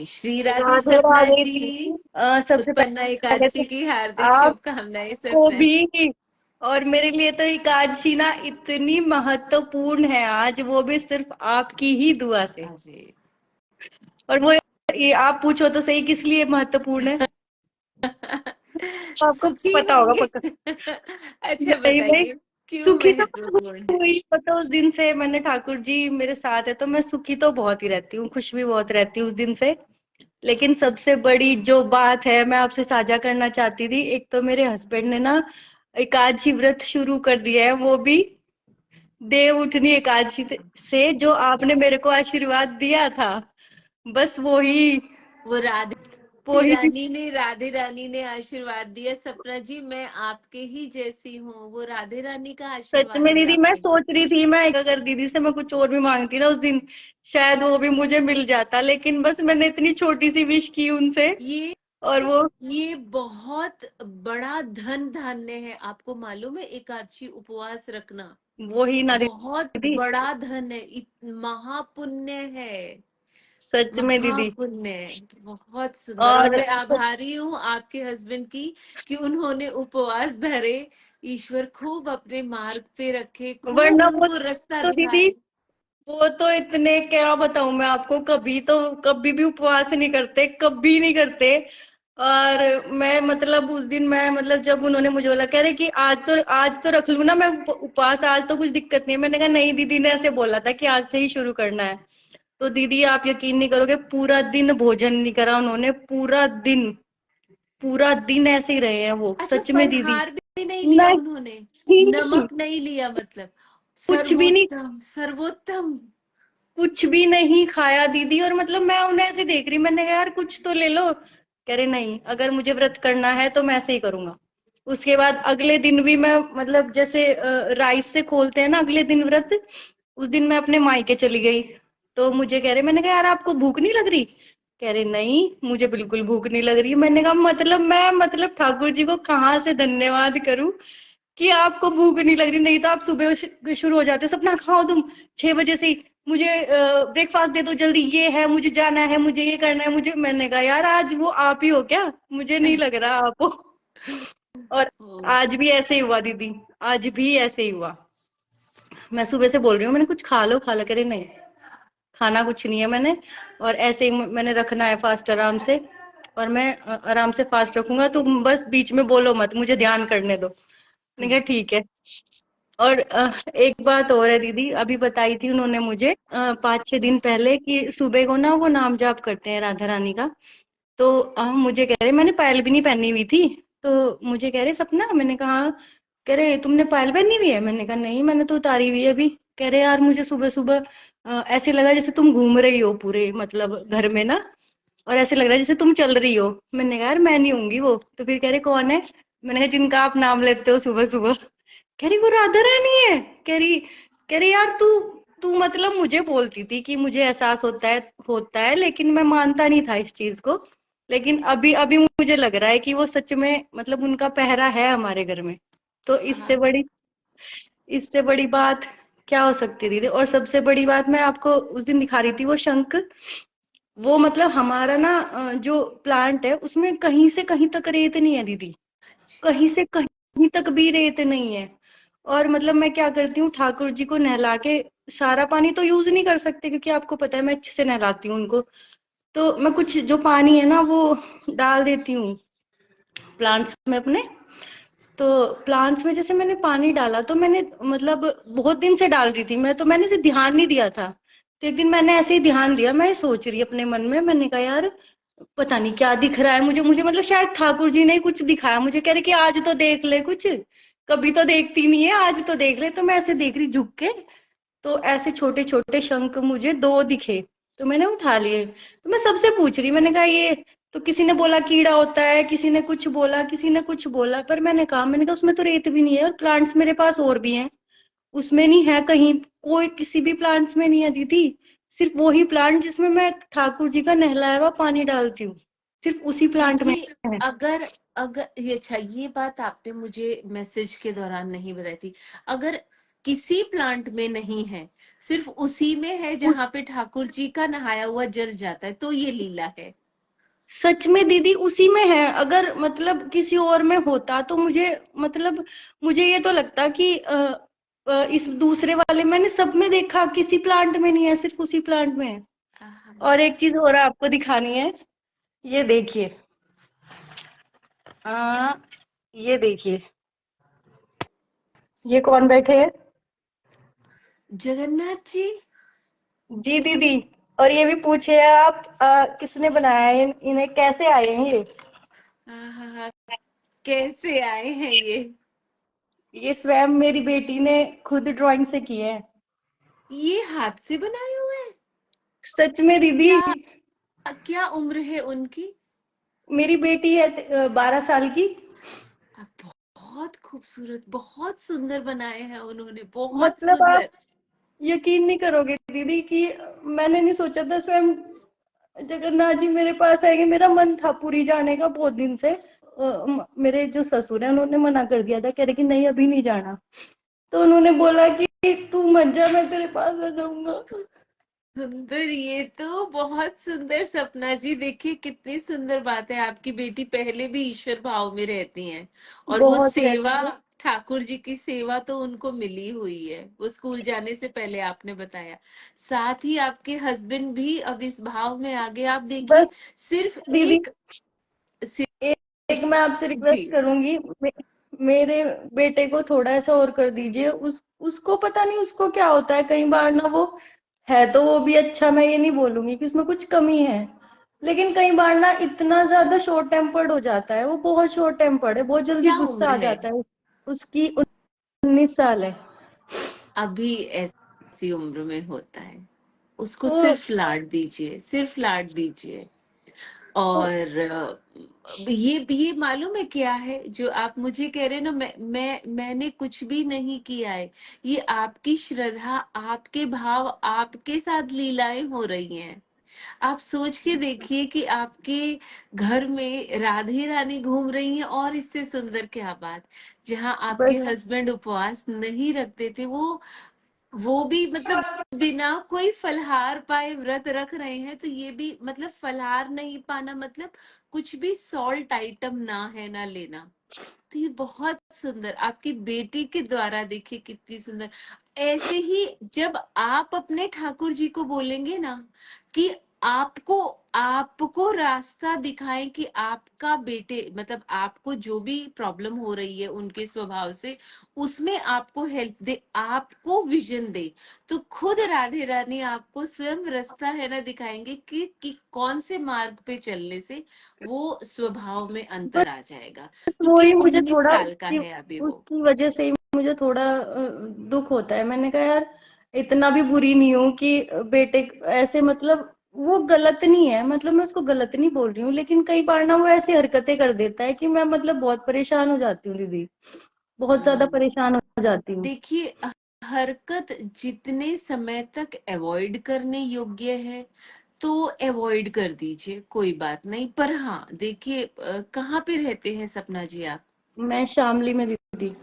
श्री राधे राधे सपना राधे जी। दीदी। सबसे उत्पन्ना पहले एकादशी तो की हार्दिक शुभकामनाएं आपको सपना जी। भी। और मेरे लिए तो एकादशी ना इतनी महत्वपूर्ण है आज, वो भी सिर्फ आपकी ही दुआ से। अरे और वो ये आप पूछो तो सही किस लिए महत्वपूर्ण है, तो आपको सुखी पता होगा होंगे। पक्का। अच्छा नहीं नहीं, बताइए क्यों सुखी तो मैं महत्वपूर्ण है। हुई, पता उस दिन से मैंने ठाकुर जी मेरे साथ है तो मैं सुखी तो बहुत ही रहती हूँ, खुश भी बहुत रहती हूँ उस दिन से। लेकिन सबसे बड़ी जो बात है मैं आपसे साझा करना चाहती थी, एक तो मेरे हस्बैंड ने ना एकादशी व्रत शुरू कर दिया है, वो भी देव उठनी एकादशी से, जो आपने मेरे को आशीर्वाद दिया था, बस वो राधे वही। राधे रानी ने आशीर्वाद दिया सपना जी। मैं आपके ही जैसी हूँ, वो राधे रानी का सच आशीर्वाद में है दीदी, आप मैं पे। सोच रही थी मैं अगर दीदी से मैं कुछ और भी मांगती ना उस दिन, शायद वो भी मुझे मिल जाता, लेकिन बस मैंने इतनी छोटी सी विश की उनसे। ये और वो ये बहुत बड़ा धन धान्य है, आपको मालूम है? एकादशी उपवास रखना ही ना बहुत दीदी, बड़ा धन है, महापुण्य है। सच में दीदी। महापुण्य है, बहुत सुंदर। और और मैं आभारी हूँ आपके हस्बैंड की कि उन्होंने उपवास धरे। ईश्वर खूब अपने मार्ग पे रखे, खूब वरना वो उनको रास्ता तो दीदी, दिखाए। वो तो इतने क्या बताऊं मैं आपको, कभी भी उपवास नहीं करते, कभी नहीं करते। और मैं मतलब उस दिन मैं मतलब जब उन्होंने मुझे बोला कह रहे कि आज तो रख लूं ना मैं उपवास, आज तो कुछ दिक्कत नहीं है, मैंने कहा नहीं, दीदी ने ऐसे बोला था कि आज से ही शुरू करना है। तो दीदी आप यकीन नहीं करोगे, पूरा दिन भोजन नहीं करा उन्होंने, पूरा दिन ऐसे ही रहे हैं वो, अच्छा, सच में दीदी। फलहार भी नहीं लिया उन्होंने? नहीं, नमक नहीं लिया मतलब? कुछ भी नहीं, सर्वोत्तम सर्वोत्तम। कुछ भी नहीं खाया दीदी। और मतलब मैं उन्हें ऐसे देख रही, मैंने कहा यार कुछ तो ले लो, कह रहे नहीं, अगर मुझे व्रत करना है तो मैं ऐसे ही करूंगा। उसके बाद अगले दिन भी मैं मतलब जैसे राइस से खोलते हैं ना अगले दिन व्रत, उस दिन मैं अपने मायके चली गई। तो मुझे कह रहे, मैंने कहा यार आपको भूख नहीं लग रही, कह रहे नहीं मुझे बिल्कुल भूख नहीं लग रही। मैंने कहा मतलब मैं मतलब ठाकुर जी को कहाँ से धन्यवाद करूं कि आपको भूख नहीं लग रही, नहीं तो आप सुबह शुरू हो जाते हो, सपना खाओ तुम 6 बजे से ही, मुझे ब्रेकफास्ट दे दो जल्दी, ये है मुझे जाना है, मुझे ये करना है मुझे। मैंने कहा यार आज वो आप ही हो क्या, मुझे नहीं लग रहा आप हो। और ओ, आज भी ऐसे ही हुआ दीदी, आज भी ऐसे ही हुआ। मैं सुबह से बोल रही हूँ मैंने कुछ खा लो, करे नहीं, खाना कुछ नहीं है मैंने, और ऐसे ही मैंने रखना है फास्ट आराम से। और मैं आराम से फास्ट रखूंगा, तुम बस बीच में बोलो मत, मुझे ध्यान करने दो। मैंने कहा ठीक है। और एक बात और है दीदी, अभी बताई थी उन्होंने मुझे 5-6 दिन पहले कि सुबह को ना वो नाम जाप करते हैं राधा रानी का। तो मुझे कह रहे, मैंने पायल भी नहीं पहनी हुई थी, तो मुझे कह रहे सपना, मैंने कहा हाँ। कह रहे तुमने पायल पहनी हुई है, मैंने कहा नहीं मैंने तो उतारी हुई है अभी। कह रहे यार मुझे सुबह सुबह ऐसे लगा जैसे तुम घूम रही हो पूरे मतलब घर में ना, और ऐसे लग रहा है जैसे तुम चल रही हो। मैंने कहा यार मैं नहीं होंगी वो। तो फिर कह रहे कौन है, मैंने कहा जिनका आप नाम लेते हो सुबह सुबह। कह रही वो राधा रानी है। कह रही यार तू तू मतलब मुझे बोलती थी कि मुझे एहसास होता है, लेकिन मैं मानता नहीं था इस चीज को। लेकिन अभी अभी मुझे लग रहा है कि वो सच में मतलब उनका पहरा है हमारे घर में। तो हाँ। इससे बड़ी बात क्या हो सकती है दीदी। और सबसे बड़ी बात मैं आपको उस दिन दिखा रही थी वो शंख, वो मतलब हमारा ना जो प्लांट है उसमें कहीं से कहीं तक रेत नहीं है दीदी, कहीं से कहीं तक भी रेत नहीं है। और मतलब मैं क्या करती हूँ, ठाकुर जी को नहला के, सारा पानी तो यूज नहीं कर सकते क्योंकि आपको पता है मैं अच्छे से नहलाती हूँ उनको, तो मैं कुछ जो पानी है ना वो डाल देती हूँ प्लांट्स में अपने। तो प्लांट्स में जैसे मैंने पानी डाला तो मैंने मतलब बहुत दिन से डाल रही थी मैं, तो मैंने इसे ध्यान नहीं दिया था। तो एक दिन मैंने ऐसे ही ध्यान दिया, मैं सोच रही अपने मन में, मैंने कहा यार पता नहीं क्या दिख रहा है मुझे मुझे मतलब शायद ठाकुर जी ने कुछ दिखाया मुझे, कह रहे कि आज तो देख ले कुछ, कभी तो देखती नहीं है, आज तो देख ले। तो मैं ऐसे देख रही झुक के, तो ऐसे छोटे छोटे शंख मुझे 2 दिखे, तो मैंने उठा लिए। तो मैं सबसे पूछ रही, मैंने कहा ये, तो किसी ने बोला कीड़ा होता है, किसी ने कुछ बोला, किसी ने कुछ बोला, पर मैंने कहा उसमें तो रेत भी नहीं है, और प्लांट्स मेरे पास और भी हैं, उसमें नहीं है कहीं, कोई किसी भी प्लांट्स में नहीं है दीदी। सिर्फ वही प्लांट जिसमें मैं ठाकुर जी का नहलाया हुआ पानी डालती हूँ, सिर्फ उसी प्लांट में देखिए, है। अगर अगर ये अच्छा, ये बात आपने मुझे मैसेज के दौरान नहीं बताई थी। अगर किसी प्लांट में नहीं है, सिर्फ उसी में है उस जहाँ पे ठाकुर जी का नहाया हुआ जल जाता है, तो ये लीला है। सच में दीदी उसी में है। अगर मतलब किसी और में होता तो मुझे मतलब मुझे ये तो लगता कि इस दूसरे वाले मैंने सब में देखा, किसी प्लांट में नहीं है, सिर्फ उसी प्लांट में है। आहा, और एक चीज और आपको दिखानी है, ये देखिए। आ, ये देखिए, ये कौन बैठे हैं? जगन्नाथ जी। जी दीदी। और ये भी पूछे आप किसने बनाया है, इन्हें कैसे आए हैं आहा, कैसे आए हैं ये स्वयं मेरी बेटी ने खुद ड्राइंग से किए हैं। ये हाथ से बनाए हुए हैं? सच में दीदी। क्या क्या उम्र है उनकी? मेरी बेटी है 12 साल की। बहुत खूबसूरत, बहुत सुंदर बनाए हैं उन्होंने, बहुत मतलब आप सुंदर। यकीन नहीं करोगे दीदी कि मैंने नहीं सोचा था स्वयं जगन्नाथ जी मेरे पास आएंगे। मेरा मन था पूरी जाने का बहुत दिन से। मेरे जो ससुर है उन्होंने मना कर दिया था, कह रहे कि नहीं अभी नहीं जाना। तो उन्होंने बोला कि तू मत जा, मैं तेरे पास आ जाऊंगा। सुंदर, ये तो बहुत सुंदर। सपना जी देखिए कितनी सुंदर बात है, आपकी बेटी पहले भी ईश्वर भाव में रहती हैं, और वो बहुत सेवा, रहती है। ठाकुर जी की सेवा तो उनको मिली हुई है, वो स्कूल जाने से पहले आपने बताया। साथ ही आपके हस्बैंड भी अब इस भाव में आ गए, आप देखिए। बस सिर्फ दीदी एक, एक सिर्फ मैं आपसे जी, रिक्वेस्ट करूंगी, मेरे बेटे को थोड़ा ऐसा और कर दीजिए। उसको पता नहीं उसको क्या होता है, कई बार ना वो है तो वो भी अच्छा, मैं ये नहीं बोलूंगी कि उसमें कुछ कमी है, लेकिन कई बार ना इतना ज्यादा शॉर्ट टेम्पर्ड हो जाता है। वो बहुत शॉर्ट टेम्पर्ड है, बहुत जल्दी क्या गुस्सा उम्र आ है? जाता है। उसकी 19 साल है। अभी ऐसी उम्र में होता है, उसको तो, सिर्फ लाड दीजिए, सिर्फ लाड दीजिए। तो और ये मालूम है क्या है जो आप मुझे कह रहे हैं ना, मैंने कुछ भी नहीं किया है। ये आपकी श्रद्धा, आपके भाव, आपके साथ लीलाएं हो रही हैं। आप सोच के देखिए कि आपके घर में राधे रानी घूम रही हैं, और इससे सुंदर क्या बात। जहां आपके बस हस्बैंड उपवास नहीं रखते थे, वो भी मतलब बिना कोई फलहार पाए व्रत रख रहे हैं, तो ये भी मतलब फलहार नहीं पाना मतलब कुछ भी सॉल्ट आइटम ना है, ना लेना। तो ये बहुत सुंदर आपकी बेटी के द्वारा, देखिए कितनी सुंदर। ऐसे ही जब आप अपने ठाकुर जी को बोलेंगे ना कि आपको आपको रास्ता दिखाएं, कि आपका बेटे मतलब आपको जो भी प्रॉब्लम हो रही है उनके स्वभाव से, उसमें आपको हेल्प दे, आपको विजन दे, तो खुद राधे रानी आपको स्वयं रास्ता है ना दिखाएंगे कि कौन से मार्ग पे चलने से वो स्वभाव में अंतर आ जाएगा। बस वो क्योंकि ही मुझे 19 थोड़ा साल का उसकी है अभी वो। उसकी वजह से ही मुझे थोड़ा दुख होता है। मैंने कहा यार इतना भी बुरी नहीं हूं कि बेटे ऐसे मतलब वो गलत नहीं है, मतलब मैं उसको गलत नहीं बोल रही हूँ, लेकिन कई बार ना वो ऐसी हरकतें कर देता है कि मैं मतलब बहुत परेशान हो जाती हूँ दीदी, बहुत ज्यादा अम, परेशान हो जाती हूँ। देखिए, हरकत जितने समय तक अवॉइड करने योग्य है तो अवॉइड कर दीजिए, कोई बात नहीं। पर हाँ देखिए, कहाँ पे रहते हैं सपना जी आप? मैं शामली में दीदी।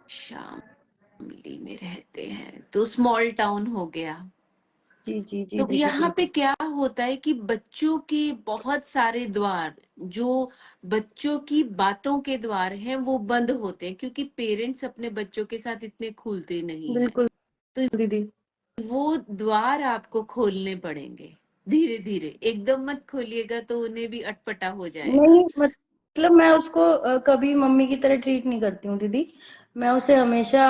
शामली में रहते हैं तो स्मॉल टाउन हो गया। जी जी जी तो दीदी यहाँ पे बिल्कुल। क्या होता है कि बच्चों के बहुत सारे द्वार, जो बच्चों की बातों के द्वार हैं, वो बंद होते हैं, क्योंकि पेरेंट्स अपने बच्चों के साथ इतने खुलते नहीं हैं। बिल्कुल तो दीदी। वो द्वार आपको खोलने पड़ेंगे, धीरे धीरे, एकदम मत खोलिएगा तो उन्हें भी अटपटा हो जाएगा। नहीं मतलब मैं उसको कभी मम्मी की तरह ट्रीट नहीं करती हूँ दीदी। मैं उसे हमेशा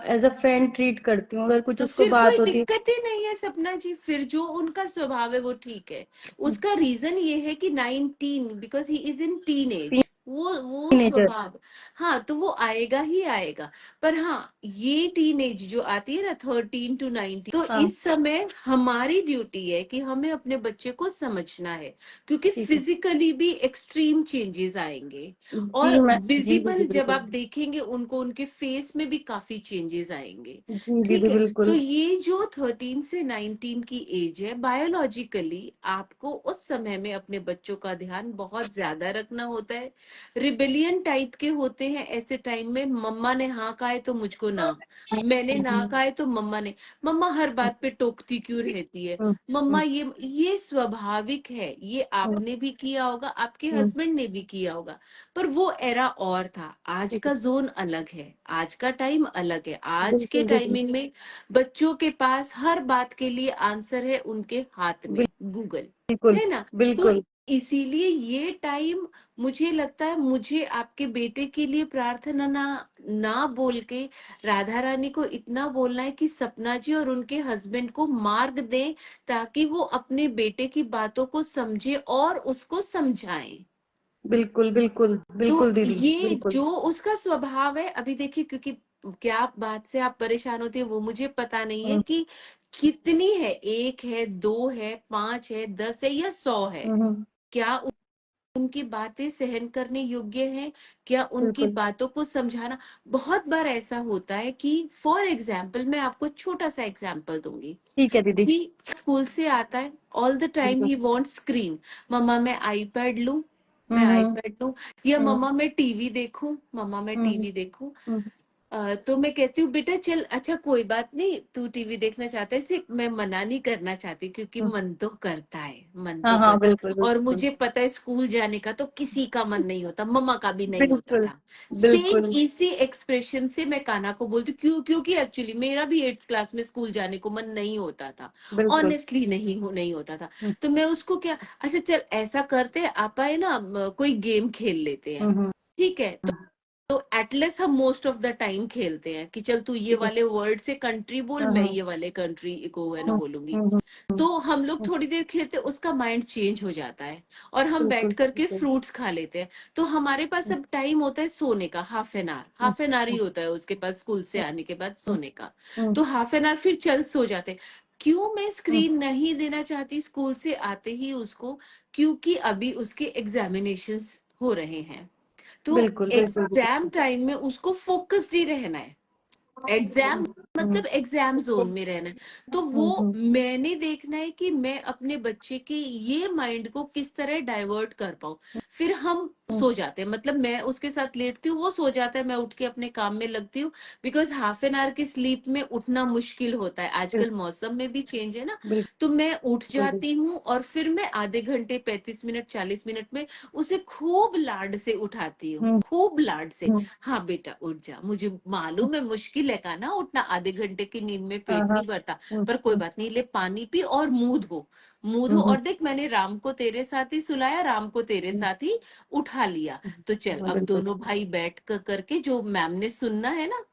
एज अ फ्रेंड ट्रीट करती हूँ, अगर कुछ तो उसको फिर कोई बात होती है। दिक्कत ही नहीं है सपना जी, फिर जो उनका स्वभाव है वो ठीक है। उसका रीजन ये है कि 19, because he is in teenage, वो टीनेजर। स्वभाव, हाँ तो वो आएगा ही आएगा। पर हाँ, ये टीनेज जो आती है ना 13 to 19, तो हाँ इस समय हमारी ड्यूटी है कि हमें अपने बच्चे को समझना है, क्योंकि ठीक है। फिजिकली भी एक्सट्रीम चेंजेस आएंगे, जी और मैं जी दीदी विजिबल जब बिल्कुल। आप देखेंगे उनको, उनके फेस में भी काफी चेंजेस आएंगे। जी दीदी ठीक है। तो बिल्कुल। ये जो 13 से 19 की एज है, बायोलॉजिकली आपको उस समय में अपने बच्चों का ध्यान बहुत ज्यादा रखना होता है। रिबेलियन टाइप के होते हैं ऐसे टाइम में, मम्मा ने हाँ कहा है तो मुझको ना, मैंने ना कहा है तो मम्मा ने, मम्मा हर बात पे टोकती क्यों रहती है, मम्मा ये स्वाभाविक है, ये आपने भी किया होगा, आपके हस्बैंड ने भी किया होगा। पर वो एरा और था, आज का जोन अलग है, आज का टाइम अलग है। आज के बिल्कुल बिल्कुल टाइमिंग में बच्चों के पास हर बात के लिए आंसर है उनके हाथ में, गूगल, बिल्कुल है ना। तो बिल्कुल इसीलिए ये टाइम, मुझे लगता है, मुझे आपके बेटे के लिए प्रार्थना ना ना बोल के राधा रानी को इतना बोलना है कि सपना जी और उनके हस्बैंड को मार्ग दें, ताकि वो अपने बेटे की बातों को समझे और उसको समझाएं। बिल्कुल बिल्कुल तो बिल्कुल दीदी ये बिल्कुल। जो उसका स्वभाव है, अभी देखिए, क्योंकि क्या बात से आप परेशान होती है वो मुझे पता नहीं है हम्म, कि कितनी है, 1 है, 2 है, 5 है, 10 है या 100 है, हम्म, क्या उनकी बातें सहन करने योग्य हैं, क्या उनकी बिल्कुल। बातों को समझाना। बहुत बार ऐसा होता है कि, फॉर एग्जाम्पल, मैं आपको छोटा सा एग्जाम्पल दूंगी ठीक है दीदी। कि स्कूल से आता है, ऑल द टाइम बिल्कुल। ही वांट स्क्रीन, मम्मा मैं आईपैड लूं, मैं हम्म आईपैड लूं, या हम्म मम्मा मैं टीवी देखूं, मम्मा मैं हम्म टीवी देखूं। हम्म तो मैं कहती हूँ बेटा चल, अच्छा कोई बात नहीं, तू टीवी देखना चाहता है, इसे मैं मना नहीं करना चाहती, क्योंकि हम्म, मन तो करता है, मन हाँ तो हाँ करता है। बिल्कुल और बिल्कुल मुझे पता है स्कूल जाने का तो किसी का मन नहीं होता, मम्मा का भी नहीं होता बिल्कुल था। सेम बिल्कुल इसी एक्सप्रेशन से मैं कान्हा को बोलती हूँ, क्योंकि एक्चुअली मेरा भी 8th क्लास में स्कूल जाने को मन नहीं होता था, बिल्कुल। ऑनेस्टली नहीं होता था। हम्म तो मैं उसको क्या, अच्छा चल ऐसा करते हैं, आप आए ना, कोई गेम खेल लेते हैं, हम्म ठीक है। हम्म, तो एटलीस्ट हम मोस्ट ऑफ द टाइम खेलते हैं कि चल तू ये ठीक है। वाले वर्ड से कंट्री बोल, हाँ मैं हाँ ये वाले कंट्री को है ना हम्म बोलूंगी। हम्म तो हम लोग हम्म, थोड़ी देर खेलते, उसका माइंड चेंज हो जाता है, और हम बैठ बिल्कुल करके बिल्कुल। फ्रूट्स खा लेते हैं। तो हमारे पास हम्म अब टाइम होता है सोने का, हम्म हाफ एन आवर ही हम्म होता है उसके पास स्कूल से आने के बाद हम्म सोने का। हम्म तो हाफ एन आवर फिर चल सो जाते। क्यों मैं हम्म, स्क्रीन नहीं देना चाहती स्कूल से आते ही उसको, क्योंकि अभी उसके एग्जामिनेशंस हो रहे हैं। तो बिल्कुल बिल्कुल दीदी। एग्जाम टाइम में उसको फोकस्ड ही रहना है, एग्जाम हम्म मतलब एग्जाम जोन में रहना है। तो वो हम्म मैंने देखना है कि मैं अपने बच्चे के ये माइंड को किस तरह डाइवर्ट कर पाऊं। फिर हम हम्म सो जाते हैं, मतलब मैं उसके साथ लेटती हूँ, वो सो जाता है, मैं उठ के अपने काम में लगती हूँ। बिकॉज हाफ एन आवर की स्लीप में उठना मुश्किल होता है, आजकल मौसम में भी चेंज है ना। बिल्कुल तो मैं उठ बिल्कुल जाती हूँ, और फिर मैं आधे घंटे, 35 मिनट, 40 मिनट में उसे खूब लाड से उठाती हूँ, हम्म खूब लाड से। हम्म, हाँ बेटा उठ जा, मुझे मालूम है मुश्किल है का ना उठना, आधे घंटे की नींद में हाँ पेट हाँ नहीं भरता, हम्म पर कोई बात नहीं, ले पानी पी और मुंह धो, मुंह धो, हम्म और देख मैंने राम को तेरे साथ ही सुलाया, राम को तेरे हम्म, साथ ही उठा लिया। तो चल अब बिल्कुल। दोनों भाई बैठ कर करके, जो मैम ने सुनना है ना,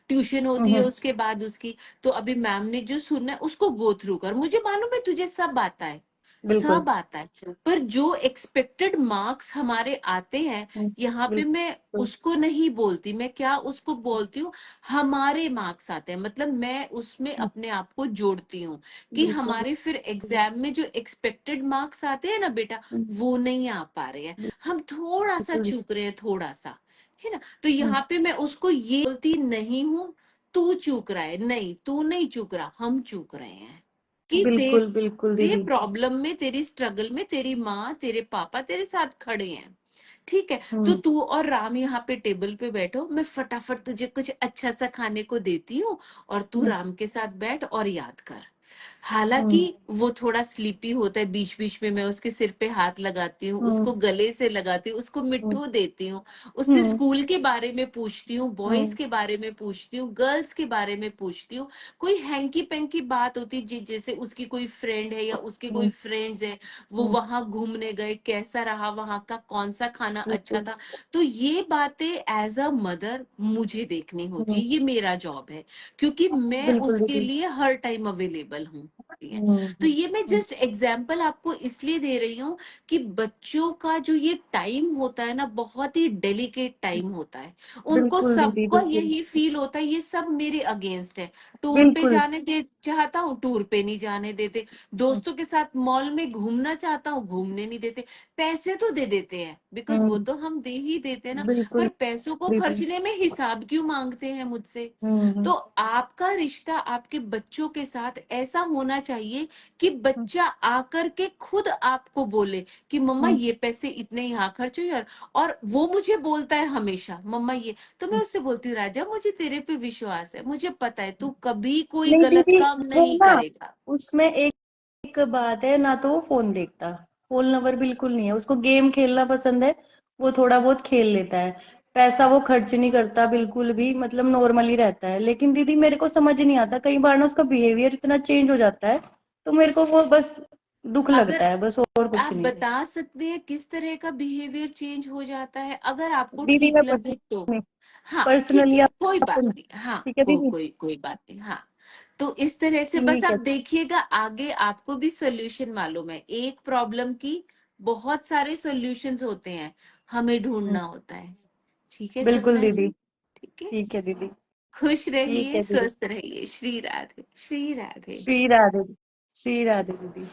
ट्यूशन होती है हम्म उसके बाद उसकी, तो अभी मैम ने जो सुनना है उसको गो थ्रू कर, मुझे मालूम है तुझे सब आता है, बिल्कुल। सब आता है। पर जो एक्सपेक्टेड मार्क्स हमारे आते हैं, हम्म, यहाँ पे मैं बिल्कुल उसको नहीं बोलती, मैं क्या उसको बोलती हूँ, हमारे मार्क्स आते हैं, मतलब मैं उसमें हम्म, अपने आप को जोड़ती हूँ कि बिल्कुल हमारे फिर एग्जाम में जो एक्सपेक्टेड मार्क्स आते हैं ना बेटा, हम्म, वो नहीं आ पा रहे हैं, हम थोड़ा सा बिल्कुल चूक रहे हैं, थोड़ा सा, है ना। तो हम्म, यहाँ पे मैं उसको ये बोलती नहीं हूँ तू चूक रहा है, नहीं तू नहीं चूक रहा, हम चूक रहे हैं, कि बिल्कुल बिल्कुल तेरे दीदी। प्रॉब्लम में, तेरी स्ट्रगल में तेरी माँ तेरे पापा तेरे साथ खड़े हैं, ठीक है। तो हम्म तू और राम यहाँ पे टेबल पे बैठो, मैं फटाफट तुझे कुछ अच्छा सा खाने को देती हूँ, और तू हम्म राम के साथ बैठ और याद कर। हम्म हालांकि वो थोड़ा स्लीपी होता है, बीच बीच में मैं उसके सिर पे हाथ लगाती हूँ, हम्म उसको गले से लगाती हूँ, उसको हम्म मिट्ठू देती हूँ, उससे हम्म स्कूल के बारे में पूछती हूँ, बॉयज हम्म के बारे में पूछती हूँ, गर्ल्स के बारे में पूछती हूँ। कोई हैंकी पैंकी बात होती है, जैसे उसकी कोई फ्रेंड है या उसके कोई हम्म फ्रेंड्स है, वो हम्म, वहां घूमने गए, कैसा रहा वहां का, कौन सा खाना अच्छा बिल्कुल। था। तो ये बातें एज अ मदर मुझे देखनी होती हम्म, है, ये मेरा जॉब है, क्योंकि मैं बिल्कुल उसके दीदी। लिए हर टाइम अवेलेबल हूँ। ठीक है। तो हम्म ये मैं हम्म, जस्ट एग्जाम्पल आपको इसलिए दे रही हूँ कि बच्चों का जो ये टाइम होता है ना, बहुत ही डेलिकेट टाइम होता है। उनको बिल्कुल दीदी सबको बिल्कुल। यही फील होता है ये सब मेरे अगेंस्ट है, टूर पे बिल्कुल जाने दे चाहता हूँ, टूर पे नहीं जाने देते, हम्म दोस्तों के साथ मॉल में घूमना चाहता हूँ, घूमने नहीं देते। पैसे तो दे देते हैं, बिकॉज वो हम्म, तो हम दे ही देते हैं ना, बिल्कुल पर पैसों को दीदी। खर्चने में हिसाब क्यों मांगते हैं मुझसे। हम्म तो आपका रिश्ता आपके बच्चों के साथ ऐसा होना चाहिए कि बच्चा आकर के खुद आपको बोले कि मम्मा हम्म, ये पैसे इतने यहाँ खर्च हुए, और वो मुझे बोलता है हमेशा मम्मा ये, तो मैं उससे बोलती हूँ राजा मुझे तेरे पे विश्वास है, मुझे पता है तू कभी कोई नहीं गलत दीदी, काम वो नहीं ना करेगा। उसमें एक बात है ना, तो वो फोन देखता, फोन लवर बिल्कुल नहीं है, उसको गेम खेलना पसंद है, वो थोड़ा बहुत खेल लेता है, पैसा वो खर्च नहीं करता बिल्कुल भी, मतलब नॉर्मली रहता है। लेकिन दीदी मेरे को समझ नहीं आता, कई बार ना उसका बिहेवियर इतना चेंज हो जाता है, तो मेरे को वो बस दुख अगर लगता है, बस और कुछ आप नहीं है। बता सकते हैं किस तरह का बिहेवियर चेंज हो जाता है, अगर आपको दीदी ठीक मैं लगे तो। पर्सनली हाँ ठीक पर्सनली है, कोई आपको, बात नहीं, हाँ ठीक है दीदी, कोई बात नहीं, हाँ। तो इस तरह से बस ठीक आप है, देखिएगा, आगे आपको भी सॉल्यूशन मालूम है, एक प्रॉब्लम की बहुत सारे सॉल्यूशंस होते हैं, हमें हम्म, ढूंढना होता है। ठीक है बिल्कुल सपना दीदी, जी। ठीक है, ठीक है दीदी, खुश ठीक रहिए, है दीदी। स्वस्थ रहिए, श्री राधे, श्री राधे। श्री राधे, श्री राधे दीदी।